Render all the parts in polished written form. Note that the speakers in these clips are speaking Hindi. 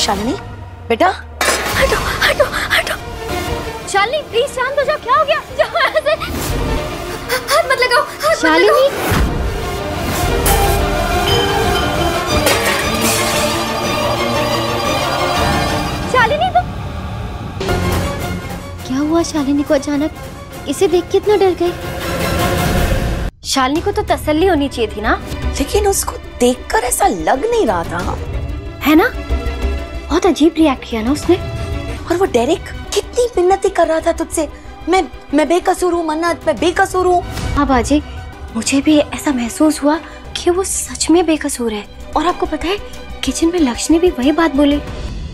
शालिनी बेटा, हटो हटो हटो। शालिनी प्लीज शांत हो जाओ, क्या हो गया? हाथ मत लगाओ, शालिनी। शालिनी तो क्या हुआ? शालिनी को अचानक इसे देख के इतना डर गई? शालिनी को तो तसल्ली होनी चाहिए थी ना। लेकिन उसको देखकर ऐसा लग नहीं रहा था, है ना? बहुत अजीब रिएक्ट किया ना उसने। और वो डेरिक कितनी मिन्नतें कर रहा था तुझसे, मैं बेकसूर हूँ मन्नत, मैं बेकसूर हूँ। हाँ बाजी, मुझे भी ऐसा महसूस हुआ कि वो सच में बेकसूर है। और आपको पता है किचन में लक्ष्य ने भी वही बात बोली।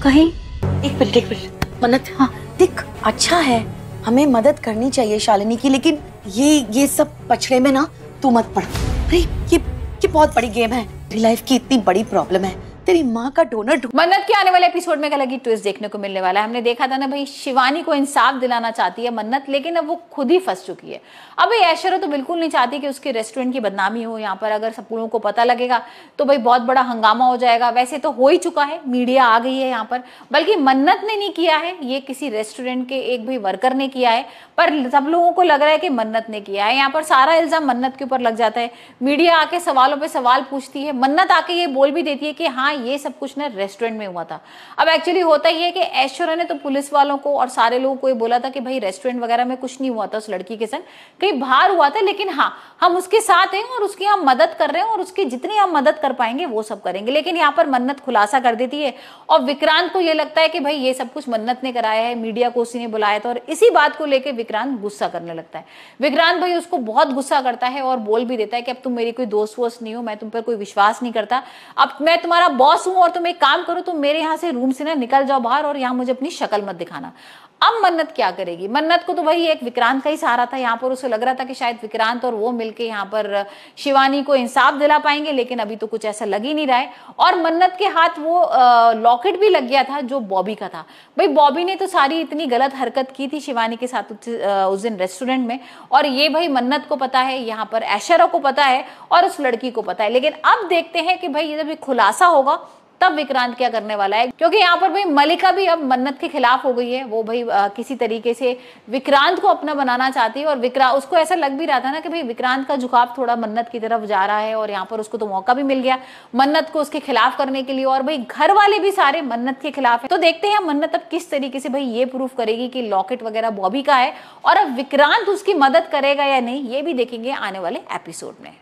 कहीं एक मिनट मन्नत, हाँ देख अच्छा है, हमें मदद करनी चाहिए शालिनी की, लेकिन ये सब पछड़े में ना तू मत पड़। अरे ये बहुत बड़ी गेम है, तेरी लाइफ की इतनी बड़ी प्रॉब्लम है, तेरी माँ का डोनर। मन्नत के आने वाले एपिसोड में एक अलग ही ट्विस्ट देखने को मिलने वाला है। हमने देखा था ना भाई, शिवानी को इंसाफ दिलाना चाहती है मन्नत, लेकिन अब वो खुद ही फंस चुकी है। अब भाई ऐश्वर्या तो बिल्कुल नहीं चाहती कि उसके रेस्टोरेंट की बदनामी हो। यहाँ पर अगर सब लोगों को पता लगेगा तो भाई बहुत बड़ा हंगामा हो जाएगा। वैसे तो हो ही चुका है, मीडिया आ गई है यहाँ पर, बल्कि मन्नत ने नहीं किया है, ये किसी रेस्टोरेंट के एक भाई वर्कर ने किया है, पर सब लोगों को लग रहा है कि मन्नत ने किया है। यहाँ पर सारा इल्जाम मन्नत के ऊपर लग जाता है। मीडिया आके सवालों पे सवाल पूछती है, मन्नत आके ये बोल भी देती है कि हाँ ये सब कुछ ना रेस्टोरेंट में हुआ था। अब एक्चुअली होता ही है कि ऐश्वर्या ने तो पुलिस वालों को और सारे लोगों को ये बोला था कि भाई रेस्टोरेंट वगैरह में कुछ नहीं हुआ था उस लड़की के संग, कहीं बाहर हुआ था, लेकिन हाँ हम उसके साथ हैं और उसकी हम मदद कर रहे हैं और उसकी जितनी हम मदद कर पाएंगे वो सब करेंगे। लेकिन यहाँ पर मन्नत खुलासा कर देती है और विक्रांत को ये लगता है कि भाई ये सब कुछ मन्नत ने कराया है, मीडिया को उसी ने बुलाया था, और इसी बात को लेकर विक्रांत गुस्सा करने लगता है। विक्रांत भाई उसको बहुत गुस्सा करता है और बोल भी देता है कि अब तुम मेरी कोई दोस्त वोस्त नहीं हो, मैं तुम पर कोई विश्वास नहीं करता, अब मैं तुम्हारा बॉस हूं और तुम एक काम करो, तुम मेरे यहाँ से रूम से ना निकल जाओ बाहर और यहाँ मुझे अपनी शक्ल मत दिखाना। अब मन्नत क्या करेगी? मन्नत को तो वही एक विक्रांत का ही सहारा था। यहाँ पर उसे लग रहा था कि शायद विक्रांत और वो मिलके यहाँ पर शिवानी को इंसाफ दिला पाएंगे, लेकिन अभी तो कुछ ऐसा लग ही नहीं रहा है। और मन्नत के हाथ वो लॉकेट भी लग गया था जो बॉबी का था। भाई बॉबी ने तो सारी इतनी गलत हरकत की थी शिवानी के साथ उस दिन रेस्टोरेंट में, और ये भाई मन्नत को पता है, यहाँ पर ऐश्वर्या को पता है और उस लड़की को पता है। लेकिन अब देखते हैं कि भाई जब ये खुलासा होगा तब विक्रांत क्या करने वाला है, क्योंकि यहाँ पर भाई मलिका भी अब मन्नत के खिलाफ हो गई है। वो भाई किसी तरीके से विक्रांत को अपना बनाना चाहती है, और उसको ऐसा लग भी रहा था ना कि भाई विक्रांत का झुकाव थोड़ा मन्नत की तरफ जा रहा है, और यहाँ पर उसको तो मौका भी मिल गया मन्नत को उसके खिलाफ करने के लिए, और भाई घर वाले भी सारे मन्नत के खिलाफ है। तो देखते हैं मन्नत अब किस तरीके से भाई ये प्रूफ करेगी कि लॉकेट वगैरह बॉबी का है, और अब विक्रांत उसकी मदद करेगा या नहीं, ये भी देखेंगे आने वाले एपिसोड में।